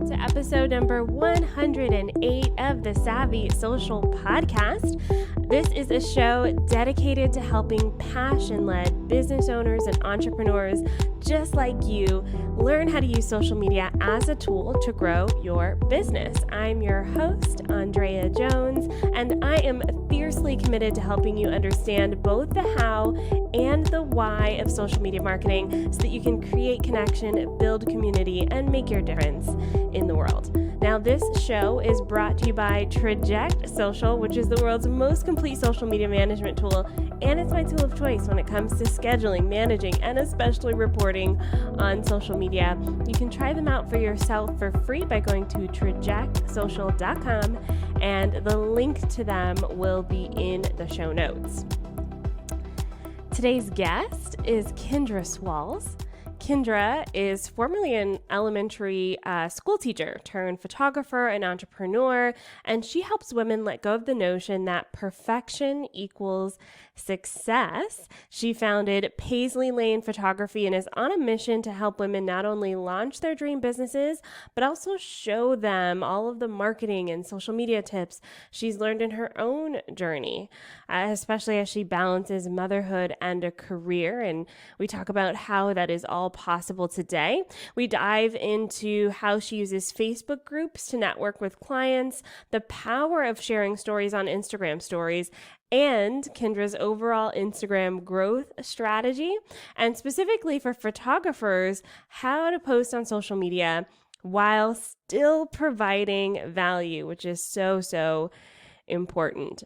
to episode number 108 of the Savvy Social Podcast. This is a show dedicated to helping passion-led business owners and entrepreneurs just like you learn how to use social media as a tool to grow your business. I'm your host, ANDREA Jones, and I am fiercely committed to helping you understand both the how and the why of social media marketing so that you can create connection, build community, and make your difference in the world. Now, this show is brought to you by Traject Social, which is the world's most complete social media management tool, and it's my tool of choice when it comes to scheduling, managing, and especially reporting on social media. You can try them out for yourself for free by going to trajectsocial.com, and the link to them will be in the show notes. Today's guest is Kendra Swalls. Kendra is formerly an elementary school teacher turned photographer and entrepreneur, and she helps women let go of the notion that perfection equals success. She founded Paisley Lane Photography and is on a mission to help women not only launch their dream businesses, but also show them all of the marketing and social media tips she's learned in her own journey, especially as she balances motherhood and a career. And we talk about how that is all possible today. We dive into how she uses Facebook groups to network with clients, the power of sharing stories on Instagram stories, and Kendra's overall Instagram growth strategy, and specifically for photographers, how to post on social media while still providing value, which is so important.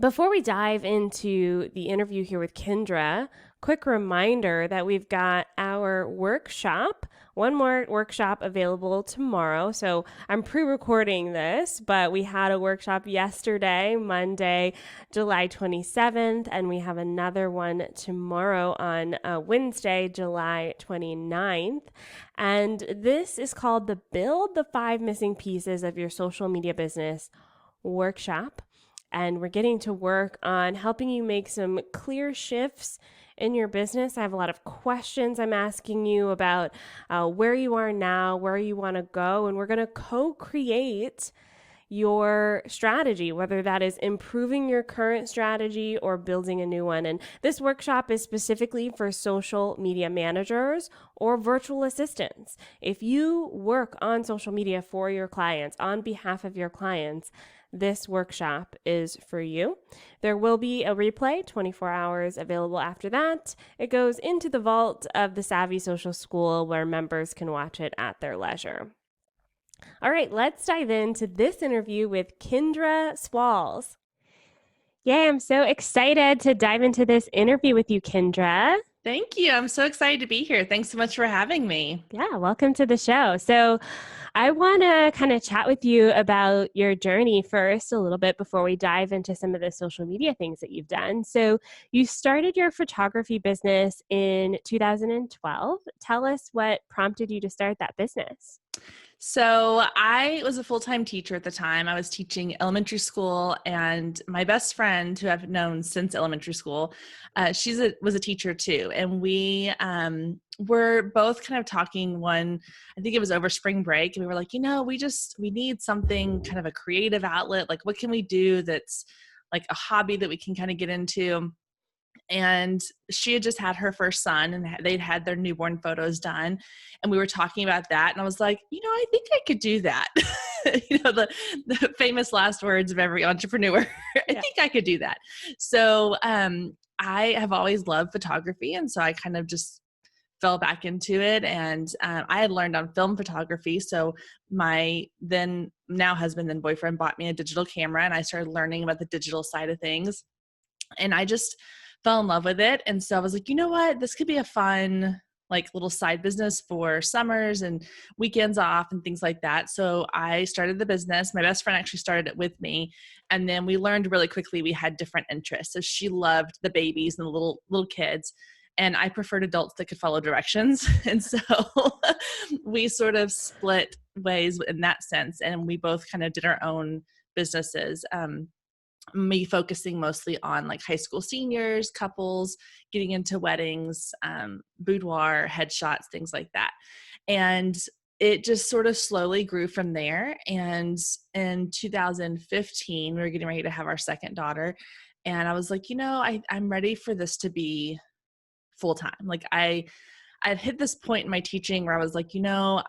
Before we dive into the interview here with Kendra, quick reminder that we've got our workshop, one more workshop available tomorrow. So I'm pre-recording this, but we had a workshop yesterday, Monday, July 27th, and we have another one tomorrow on Wednesday, July 29th. And this is called the Build the 5 Missing Pieces of Your Social Media Business workshop. And we're getting to work on helping you make some clear shifts in your business. I have a lot of questions I'm asking you about where you are now, where you want to go, and we're going to co-create your strategy, whether that is improving your current strategy or building a new one. And this workshop is specifically for social media managers or virtual assistants. If you work on social media for your clients, on behalf of your clients, this workshop is for you. There will be a replay 24 hours available after that. It goes into the vault of the Savvy Social School where members can watch it at their leisure. All right, let's dive into this interview with Kendra Swalls. Yay, I'm so excited to dive into this interview with you, Kendra. Thank you. I'm so excited to be here. Thanks so much for having me. Yeah, welcome to the show. So I want to kind of chat with you about your journey first a little bit before we dive into some of the social media things that you've done. So you started your photography business in 2012. Tell us what prompted you to start that business. So I was a full-time teacher at the time. I was teaching elementary school, and my best friend, who I've known since elementary school, was a teacher too. And we were both kind of talking I think it was over spring break, and we were like, we need something, kind of a creative outlet. Like, what can we do that's like a hobby that we can kind of get into? And she had just had her first son, and they'd had their newborn photos done. And we were talking about that. And I was like, I think I could do that. The famous last words of every entrepreneur. I think I could do that. So I have always loved photography. And so I kind of just fell back into it. And I had learned on film photography. So my then now husband and boyfriend bought me a digital camera, and I started learning about the digital side of things. And I just fell in love with it. And so I was like, you know what, this could be a fun, like, little side business for summers and weekends off and things like that. So I started the business. My best friend actually started it with me. And then we learned really quickly we had different interests. So she loved the babies and the little kids, and I preferred adults that could follow directions. And so we sort of split ways in that sense. And we both kind of did our own businesses. Me focusing mostly on like high school seniors, couples, getting into weddings, boudoir, headshots, things like that. And it just sort of slowly grew from there. And in 2015, we were getting ready to have our second daughter. And I was like, I'm ready for this to be full time. Like I've hit this point in my teaching where I was like,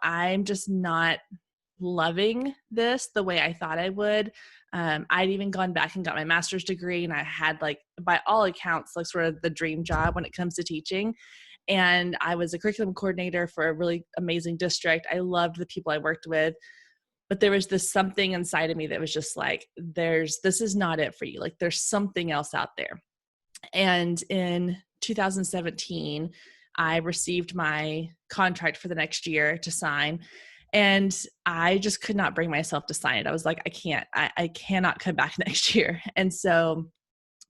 I'm just not loving this the way I thought I would. I'd even gone back and got my master's degree, and I had, like, by all accounts, like sort of the dream job when it comes to teaching. And I was a curriculum coordinator for a really amazing district. I loved the people I worked with, but there was this something inside of me that was just like, this is not it for you. Like, there's something else out there. And in 2017, I received my contract for the next year to sign. And I just could not bring myself to sign it. I was like, I cannot come back next year. And so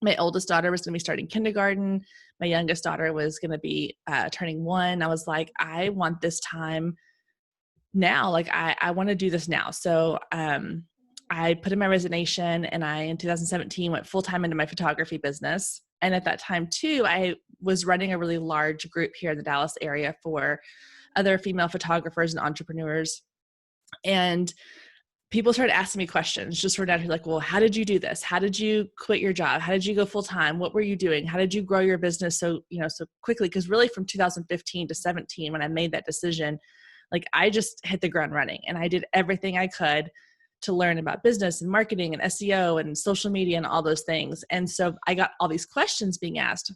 my oldest daughter was going to be starting kindergarten. My youngest daughter was going to be turning 1. I was like, I want this time now. Like, I want to do this now. So I put in my resignation, and in 2017 went full-time into my photography business. And at that time too, I was running a really large group here in the Dallas area for other female photographers and entrepreneurs. And people started asking me questions, just sort of like, well, how did you do this? How did you quit your job? How did you go full time? What were you doing? How did you grow your business so quickly? Because really from 2015 to 17, when I made that decision, like, I just hit the ground running, and I did everything I could to learn about business and marketing and SEO and social media and all those things. And so I got all these questions being asked.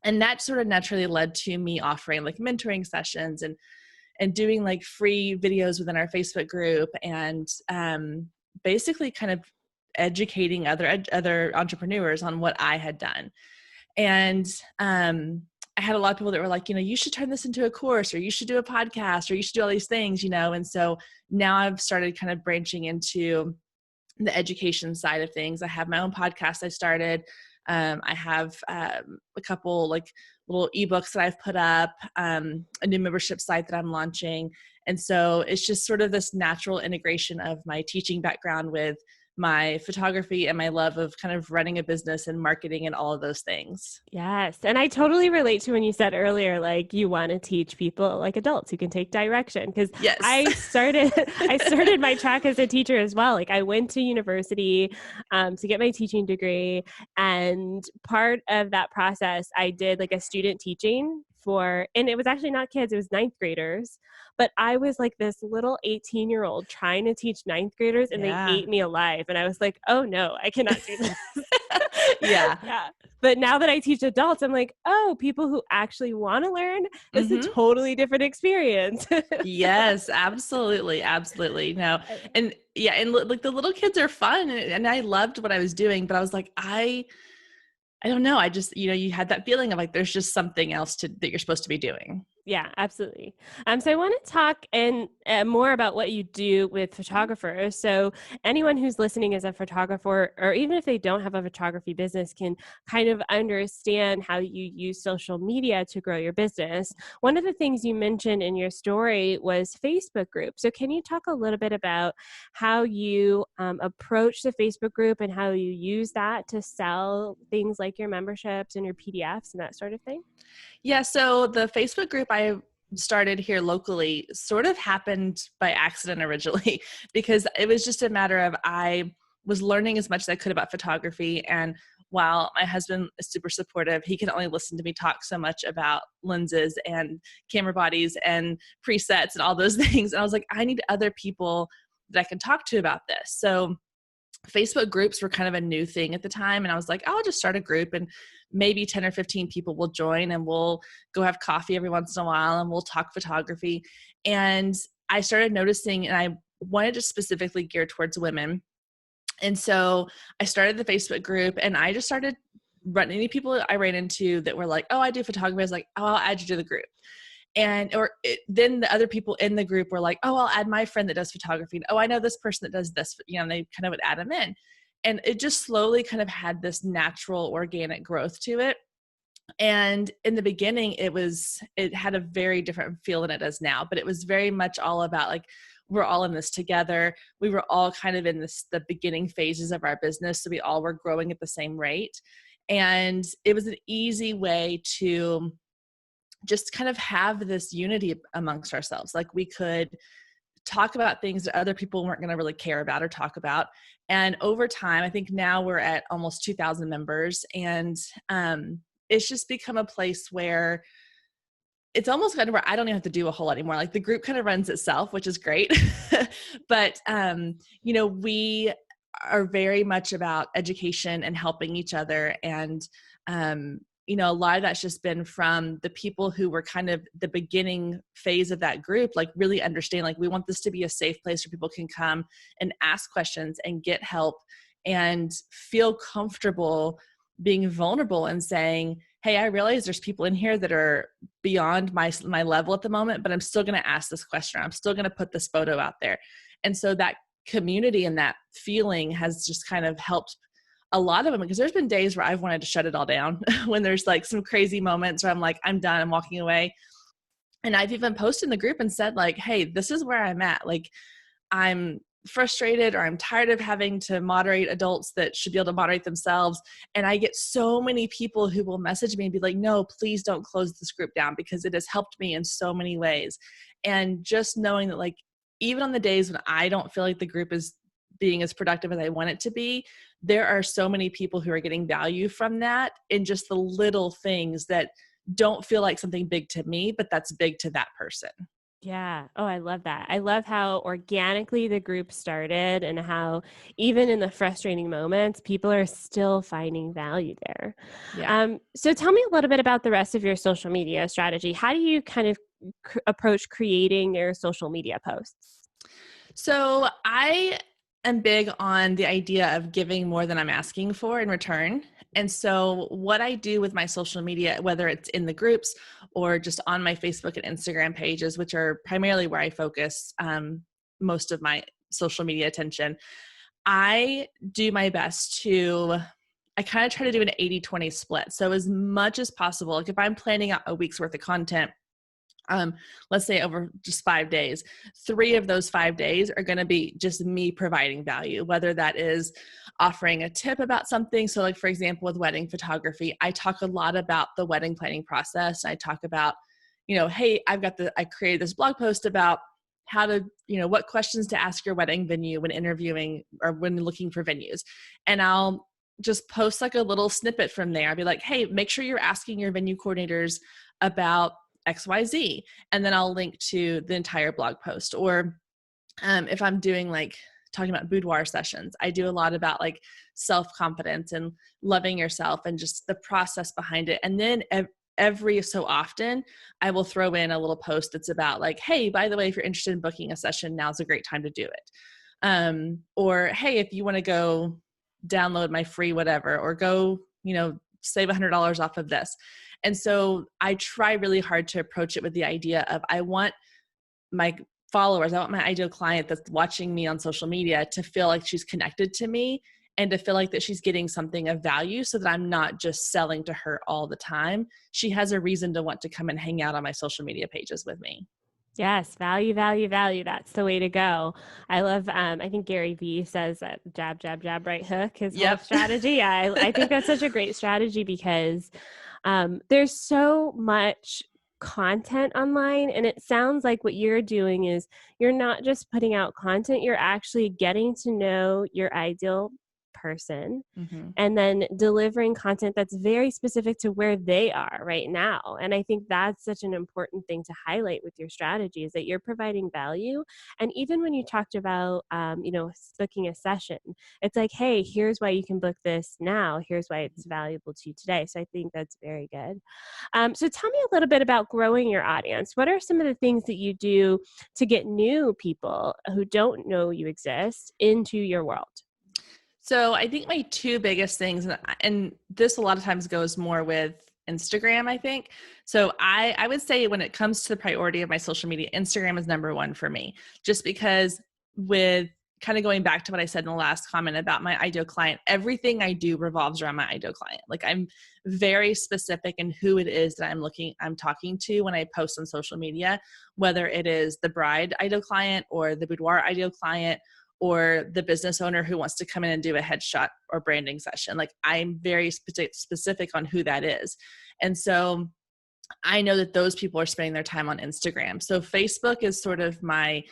And that sort of naturally led to me offering like mentoring sessions and doing like free videos within our Facebook group, and basically kind of educating other entrepreneurs on what I had done. And I had a lot of people that were like, you should turn this into a course, or you should do a podcast, or you should do all these things, And so now I've started kind of branching into the education side of things. I have my own podcast I started. I have a couple like little ebooks that I've put up, a new membership site that I'm launching. And so it's just sort of this natural integration of my teaching background with my photography and my love of kind of running a business and marketing and all of those things. Yes. And I totally relate to when you said earlier, like, you want to teach people, like adults who can take direction. Because yes. I started my track as a teacher as well. Like, I went to university to get my teaching degree. And part of that process, I did like a student teaching and it was actually not kids, it was ninth graders. But I was like this little 18-year-old trying to teach ninth graders, and they ate me alive. And I was like, oh no, I cannot do this. Yeah. Yeah. But now that I teach adults, I'm like, oh, people who actually want to learn, it's a totally different experience. Yes, absolutely. Absolutely. No. And yeah. And like the little kids are fun, and I loved what I was doing, but I was like, I don't know. I just, you had that feeling of like, there's just something else that you're supposed to be doing. Yeah, absolutely. So I want to talk more about what you do with photographers. So anyone who's listening as a photographer, or even if they don't have a photography business, can kind of understand how you use social media to grow your business. One of the things you mentioned in your story was Facebook group. So can you talk a little bit about how you approach the Facebook group and how you use that to sell things like your memberships and your PDFs and that sort of thing? Yeah, so the Facebook group I started here locally sort of happened by accident originally, because it was just a matter of I was learning as much as I could about photography. And while my husband is super supportive, he can only listen to me talk so much about lenses and camera bodies and presets and all those things. And I was like, I need other people that I can talk to about this. So Facebook groups were kind of a new thing at the time. And I was like, I'll just start a group, and maybe 10 or 15 people will join, and we'll go have coffee every once in a while, and we'll talk photography. And I started noticing, and I wanted to specifically gear towards women. And so I started the Facebook group, and I just started running any people I ran into that were like, oh, I do photography. I was like, oh, I'll add you to the group. And then the other people in the group were like, oh, I'll add my friend that does photography. And, oh, I know this person that does this, and they kind of would add them in. And it just slowly kind of had this natural organic growth to it. And in the beginning, it had a very different feel than it does now, but it was very much all about like, we're all in this together. We were all kind of in the beginning phases of our business. So we all were growing at the same rate. And it was an easy way to just kind of have this unity amongst ourselves. Like, we could talk about things that other people weren't going to really care about or talk about. And over time, I think now we're at almost 2,000 members, and it's just become a place where it's almost kind of where I don't even have to do a whole lot anymore. Like the group kind of runs itself, which is great. But, we are very much about education and helping each other. And, a lot of that's just been from the people who were kind of the beginning phase of that group, like really understand, like we want this to be a safe place where people can come and ask questions and get help and feel comfortable being vulnerable and saying, hey, I realize there's people in here that are beyond my level at the moment, but I'm still going to ask this question. I'm still going to put this photo out there. And so that community and that feeling has just kind of helped a lot of them, because there's been days where I've wanted to shut it all down when there's like some crazy moments where I'm like, I'm done, I'm walking away. And I've even posted in the group and said like, hey, this is where I'm at. Like I'm frustrated, or I'm tired of having to moderate adults that should be able to moderate themselves. And I get so many people who will message me and be like, no, please don't close this group down, because it has helped me in so many ways. And just knowing that, like, even on the days when I don't feel like the group is being as productive as I want it to be, there are so many people who are getting value from that in just the little things that don't feel like something big to me, but that's big to that person. Yeah. Oh, I love that. I love how organically the group started and how even in the frustrating moments, people are still finding value there. Yeah. So tell me a little bit about the rest of your social media strategy. How do you kind of approach creating your social media posts? So I am big on the idea of giving more than I'm asking for in return. And so what I do with my social media, whether it's in the groups or just on my Facebook and Instagram pages, which are primarily where I focus most of my social media attention, I do my best I kind of try to do an 80-20 split. So as much as possible, like if I'm planning out a week's worth of content, let's say over just 5 days, 3 of those 5 days are going to be just me providing value, whether that is offering a tip about something. So like, for example, with wedding photography, I talk a lot about the wedding planning process. I talk about, hey, I created this blog post about how to, what questions to ask your wedding venue when interviewing or when looking for venues. And I'll just post like a little snippet from there. I'll be like, hey, make sure you're asking your venue coordinators about XYZ. And then I'll link to the entire blog post. Or if I'm doing like talking about boudoir sessions, I do a lot about like self-confidence and loving yourself and just the process behind it. And then every so often, I will throw in a little post that's about like, hey, by the way, if you're interested in booking a session, now's a great time to do it. Or, hey, if you want to go download my free whatever, or go, save $100 off of this. And so I try really hard to approach it with the idea of, I want my followers, I want my ideal client that's watching me on social media to feel like she's connected to me and to feel like that she's getting something of value, so that I'm not just selling to her all the time. She has a reason to want to come and hang out on my social media pages with me. Yes, value, value, value. That's the way to go. I love, I think Gary Vee says that jab, jab, jab, right hook, his whole strategy. Yeah, I think that's such a great strategy, because there's so much content online, and it sounds like what you're doing is you're not just putting out content, you're actually getting to know your ideal person, and then delivering content that's very specific to where they are right now. And I think that's such an important thing to highlight with your strategy, is that you're providing value. And even when you talked about booking a session, it's like, hey, here's why you can book this now, here's why it's valuable to you today. So I think that's very good. So tell me a little bit about growing your audience. What are some of the things that you do to get new people who don't know you exist into your world? So I think my 2 biggest things, and this a lot of times goes more with Instagram, I think. So I would say when it comes to the priority of my social media, Instagram is number 1 for me, just because, with kind of going back to what I said in the last comment about my ideal client, everything I do revolves around my ideal client. Like I'm very specific in who it is that I'm talking to when I post on social media, whether it is the bride ideal client or the boudoir ideal client or the business owner who wants to come in and do a headshot or branding session. Like I'm very specific on who that is. And so I know that those people are spending their time on Instagram. So Facebook is sort of my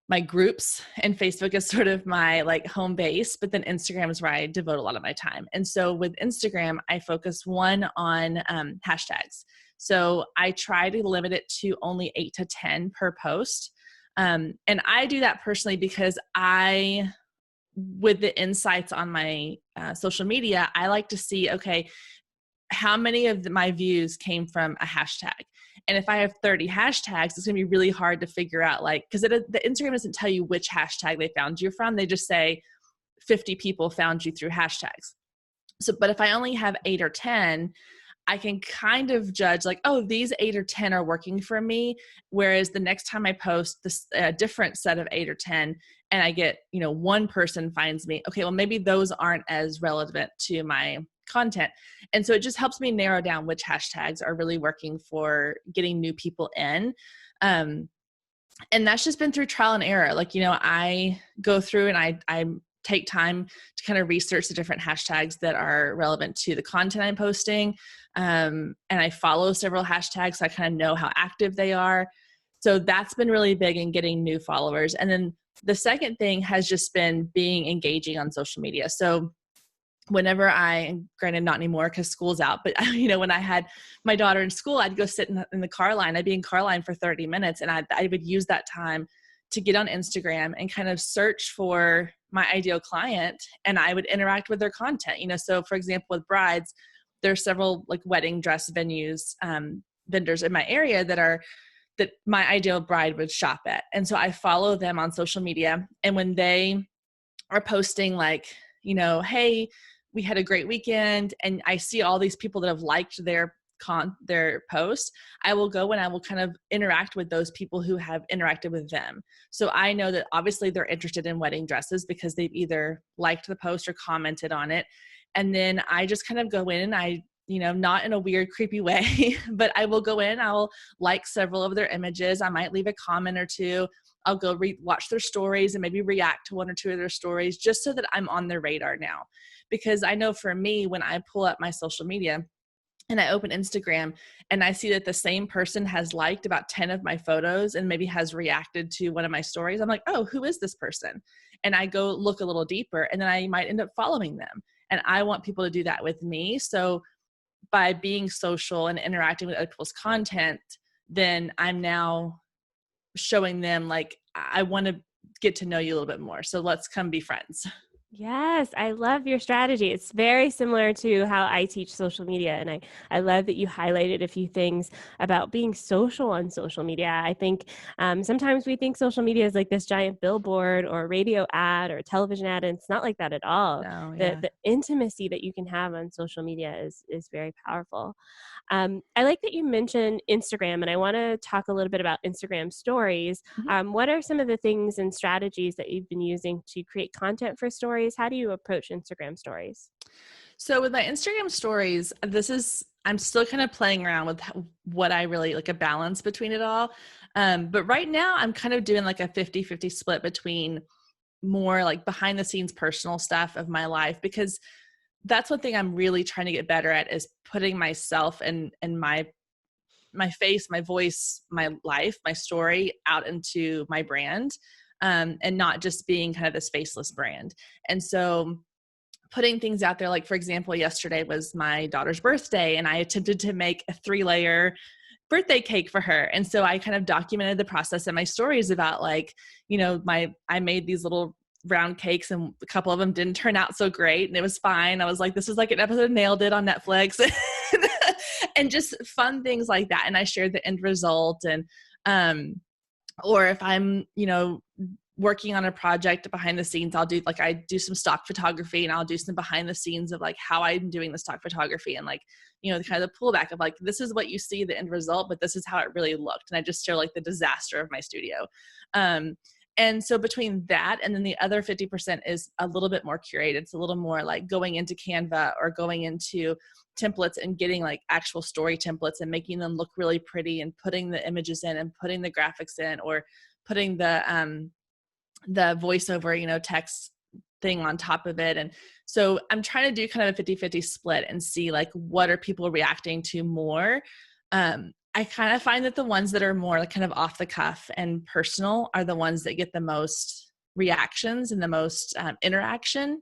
my groups, and Facebook is sort of my like home base, but then Instagram is where I devote a lot of my time. And so with Instagram, I focus one on hashtags. So I try to limit it to only 8 to 10 per post. And I do that personally because with the insights on my social media, I like to see, okay, how many of my views came from a hashtag? And if I have 30 hashtags, it's gonna be really hard to figure out, like, because the Instagram doesn't tell you which hashtag they found you from. They just say 50 people found you through hashtags. So, but if I only have 8 or 10, I can kind of judge like, oh, these 8 or 10 are working for me. Whereas the next time I post this different set of 8 or 10 and I get, one person finds me, okay, well, maybe those aren't as relevant to my content. And so it just helps me narrow down which hashtags are really working for getting new people in. And that's just been through trial and error. Like, I go through and I take time to kind of research the different hashtags that are relevant to the content I'm posting. And I follow several hashtags, so I kind of know how active they are. So that's been really big in getting new followers. And then the second thing has just been being engaging on social media. So whenever granted not anymore because school's out, but when I had my daughter in school, I'd go sit in the car line. I'd be in car line for 30 minutes and I would use that time to get on Instagram and kind of search for my ideal client, and I would interact with their content. So for example, with brides, there's several like wedding dress venues, vendors in my area that my ideal bride would shop at. And so I follow them on social media. And when they are posting like, hey, we had a great weekend, and I see all these people that have liked their post, I will go and I will kind of interact with those people who have interacted with them. So I know that obviously they're interested in wedding dresses because they've either liked the post or commented on it. And then I just kind of go in and I, not in a weird, creepy way, but I will go in, I'll like several of their images. I might leave a comment or two. I'll go watch their stories and maybe react to 1 or 2 of their stories just so that I'm on their radar now. Because I know for me, when I pull up my social media and I open Instagram and I see that the same person has liked about 10 of my photos and maybe has reacted to one of my stories, I'm like, oh, who is this person? And I go look a little deeper, and then I might end up following them. And I want people to do that with me. So by being social and interacting with other people's content, then I'm now showing them like, I want to get to know you a little bit more. So let's come be friends. Yes, I love your strategy. It's very similar to how I teach social media. And I love that you highlighted a few things about being social on social media. I think sometimes we think social media is like this giant billboard or radio ad or television ad, and it's not like that at all. No, yeah. The intimacy that you can have on social media is very powerful. I like that you mentioned Instagram, and I want to talk a little bit about Instagram stories. Mm-hmm. What are some of the things and strategies that you've been using to create content for stories? How do you approach Instagram stories? So with my Instagram stories, I'm still kind of playing around with what I really like, a balance between it all. But right now I'm kind of doing like a 50-50 split between more like behind the scenes personal stuff of my life, because that's one thing I'm really trying to get better at, is putting myself and my face, my voice, my life, my story out into my brand, and not just being kind of this faceless brand. And so putting things out there, like for example, yesterday was my daughter's birthday and I attempted to make a 3-layer birthday cake for her. And so I kind of documented the process in my stories about like, I made these little round cakes and a couple of them didn't turn out so great and it was fine. I was like, this is like an episode of Nailed It on Netflix. And just fun things like that. And I shared the end result. And or if I'm working on a project behind the scenes, I do some stock photography and I'll do some behind the scenes of like how I'm doing the stock photography and like, the kind of the pullback of like, this is what you see the end result, but this is how it really looked. And I just share like the disaster of my studio. And so between that and then the other 50% is a little bit more curated. It's a little more like going into Canva or going into templates and getting like actual story templates and making them look really pretty and putting the images in and putting the graphics in, or putting the voiceover, text thing on top of it. And so I'm trying to do kind of a 50-50 split and see like, what are people reacting to more? I kind of find that the ones that are more like kind of off the cuff and personal are the ones that get the most reactions and the most interaction.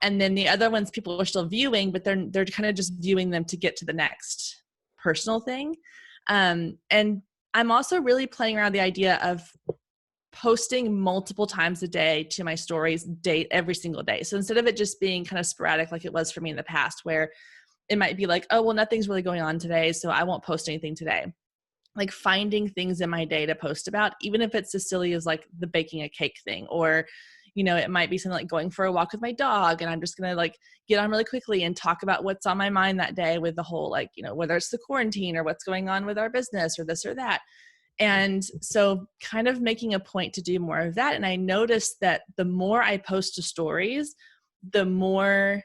And then the other ones people are still viewing, but they're kind of just viewing them to get to the next personal thing. And I'm also really playing around the idea of posting multiple times a day to my stories every single day. So instead of it just being kind of sporadic like it was for me in the past, where it might be like, oh, well, nothing's really going on today, so I won't post anything today. Like finding things in my day to post about, even if it's as silly as like the baking a cake thing, or, it might be something like going for a walk with my dog and I'm just going to like get on really quickly and talk about what's on my mind that day with the whole, like, whether it's the quarantine or what's going on with our business or this or that. And so kind of making a point to do more of that. And I noticed that the more I post to stories, the more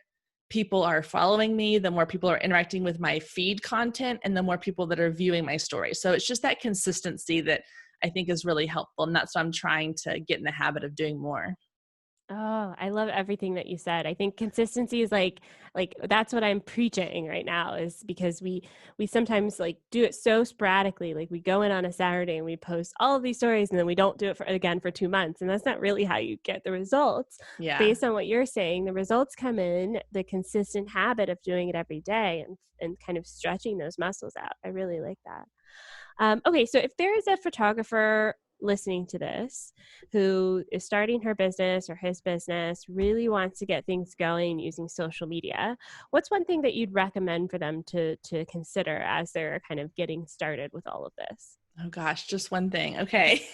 people are following me, the more people are interacting with my feed content, and the more people that are viewing my stories. So it's just that consistency that I think is really helpful. And that's what I'm trying to get in the habit of doing more. Oh, I love everything that you said. I think consistency is like that's what I'm preaching right now, is because we sometimes like do it so sporadically. Like we go in on a Saturday and we post all of these stories and then we don't do it for 2 months. And that's not really how you get the results. Yeah. Based on what you're saying, the results come in the consistent habit of doing it every day and kind of stretching those muscles out. I really like that. Okay, so if there is a photographer listening to this who is starting her business or his business, really wants to get things going using social media, what's one thing that you'd recommend for them to consider as they're kind of getting started with all of this? Oh gosh, just one thing. Okay.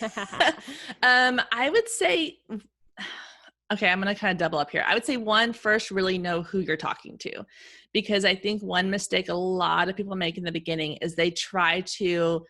I would say, okay, I'm going to kind of double up here. I would say first, really know who you're talking to, because I think one mistake a lot of people make in the beginning is they try to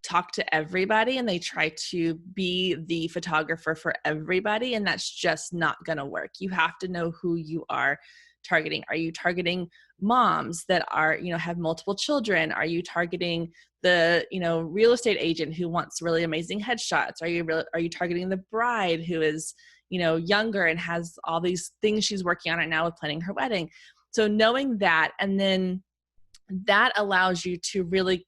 talk to everybody and they try to be the photographer for everybody. And that's just not going to work. You have to know who you are targeting. Are you targeting moms that are, have multiple children? Are you targeting the, real estate agent who wants really amazing headshots? Are you targeting the bride who is, younger and has all these things she's working on right now with planning her wedding? So knowing that, and then that allows you to really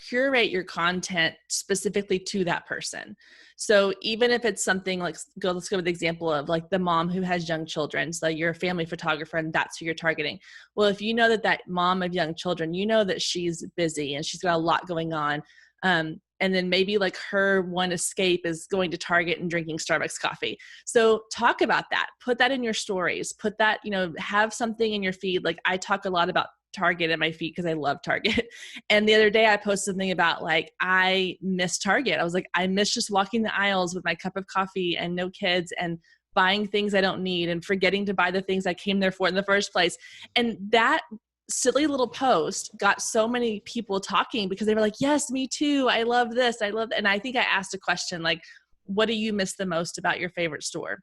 curate your content specifically to that person. So even if it's something like, let's go with the example of like the mom who has young children. So you're a family photographer and that's who you're targeting. Well, if you know that mom of young children, that she's busy and she's got a lot going on. And then maybe like her one escape is going to Target and drinking Starbucks coffee. So talk about that, put that in your stories, put that, have something in your feed. Like I talk a lot about Target at my feet because I love Target. And the other day I posted something about like, I miss Target. I was like, I miss just walking the aisles with my cup of coffee and no kids and buying things I don't need and forgetting to buy the things I came there for in the first place. And that silly little post got so many people talking because they were like, yes, me too. I love this. I love, and I think I asked a question like, what do you miss the most about your favorite store?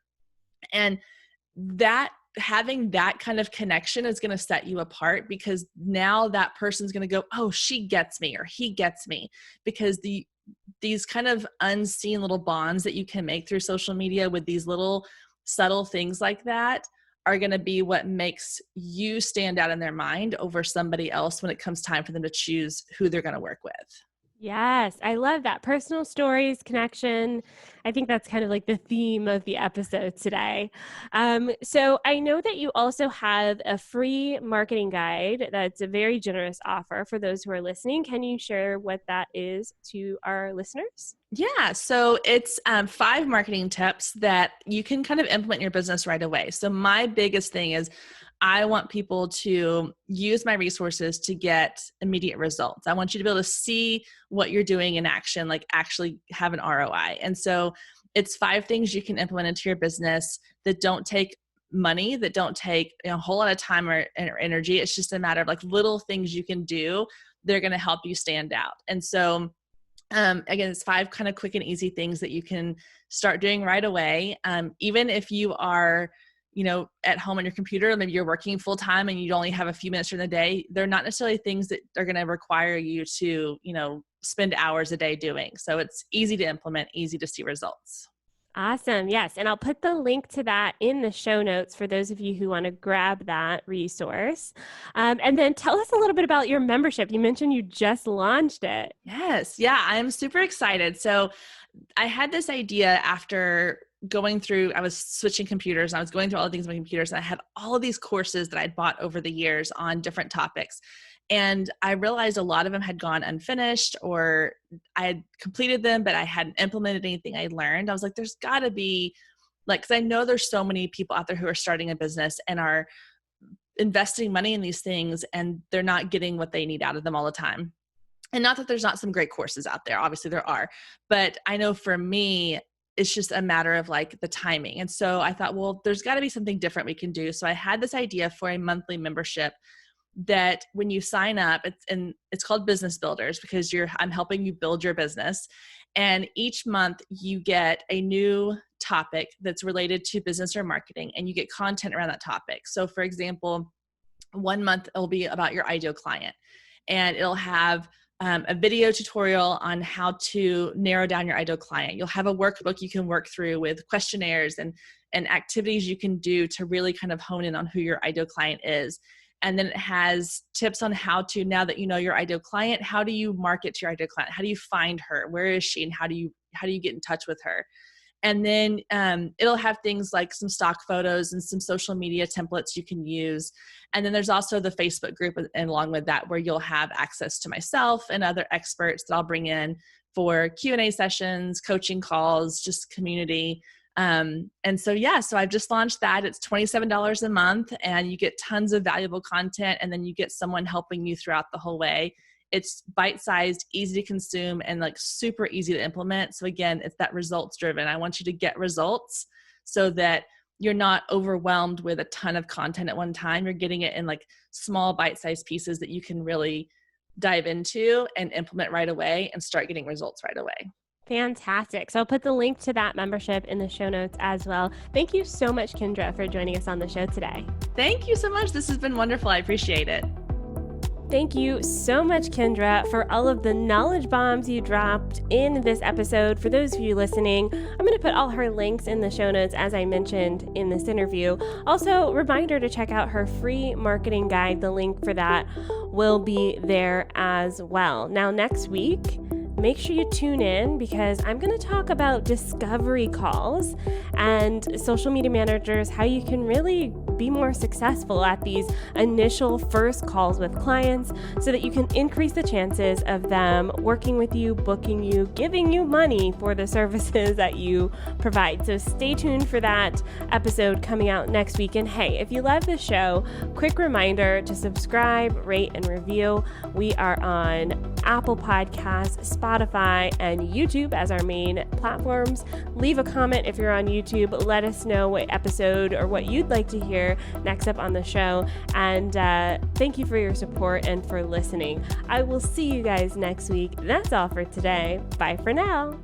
And that having that kind of connection is going to set you apart, because now that person's going to go, oh, she gets me or he gets me, because these kind of unseen little bonds that you can make through social media with these little subtle things like that are going to be what makes you stand out in their mind over somebody else when it comes time for them to choose who they're going to work with. Yes, I love that. Personal stories, connection. I think that's kind of like the theme of the episode today. So I know that you also have a free marketing guide that's a very generous offer for those who are listening. Can you share what that is to our listeners? Yeah, so it's 5 marketing tips that you can kind of implement in your business right away. So my biggest thing is I want people to use my resources to get immediate results. I want you to be able to see what you're doing in action, like actually have an ROI. And so it's 5 things you can implement into your business that don't take money, that don't take a whole lot of time or energy. It's just a matter of like little things you can do. They're going to help you stand out. And so again, it's 5 kind of quick and easy things that you can start doing right away. Even if you are, at home on your computer, maybe you're working full time and you only have a few minutes during the day, they're not necessarily things that are going to require you to, spend hours a day doing. So it's easy to implement, easy to see results. Awesome. Yes. And I'll put the link to that in the show notes for those of you who want to grab that resource. And then tell us a little bit about your membership. You mentioned you just launched it. Yes. Yeah, I'm super excited. So I had this idea after going through, I was switching computers and I was going through all the things on my computers, and I had all of these courses that I'd bought over the years on different topics. And I realized a lot of them had gone unfinished, or I had completed them, but I hadn't implemented anything I learned. I was like, there's gotta be like, cause I know there's so many people out there who are starting a business and are investing money in these things, and they're not getting what they need out of them all the time. And not that there's not some great courses out there, obviously there are, but I know for me, it's just a matter of like the timing. And so I thought, well, there's got to be something different we can do. So I had this idea for a monthly membership that when you sign up, it's called Business Builders, because I'm helping you build your business. And each month you get a new topic that's related to business or marketing, and you get content around that topic. So for example, one month it'll be about your ideal client, and it'll have a video tutorial on how to narrow down your ideal client. You'll have a workbook you can work through with questionnaires and activities you can do to really kind of hone in on who your ideal client is. And then it has tips on how to, now that you know your ideal client, how do you market to your ideal client? How do you find her? Where is she? And how do you get in touch with her? And then it'll have things like some stock photos and some social media templates you can use. And then there's also the Facebook group, and along with that, where you'll have access to myself and other experts that I'll bring in for Q&A sessions, coaching calls, just community. And so, yeah, so I've just launched that. It's $27 a month, and you get tons of valuable content, and then you get someone helping you throughout the whole way. It's bite-sized, easy to consume, and like super easy to implement. So again, it's that results driven. I want you to get results so that you're not overwhelmed with a ton of content at one time. You're getting it in like small bite-sized pieces that you can really dive into and implement right away and start getting results right away. Fantastic. So I'll put the link to that membership in the show notes as well. Thank you so much, Kendra, for joining us on the show today. Thank you so much. This has been wonderful. I appreciate it. Thank you so much, Kendra, for all of the knowledge bombs you dropped in this episode. For those of you listening, I'm going to put all her links in the show notes, as I mentioned in this interview. Also, reminder to check out her free marketing guide. The link for that will be there as well. Now, next week, make sure you tune in, because I'm going to talk about discovery calls and social media managers, how you can really be more successful at these initial first calls with clients so that you can increase the chances of them working with you, booking you, giving you money for the services that you provide. So stay tuned for that episode coming out next week. And hey, if you love the show, quick reminder to subscribe, rate, and review. We are on Apple Podcasts, Spotify, and YouTube as our main platforms. Leave a comment if you're on YouTube. Let us know what episode or what you'd like to hear next up on the show. And thank you for your support and for listening. I will see you guys next week. That's all for today. Bye for now.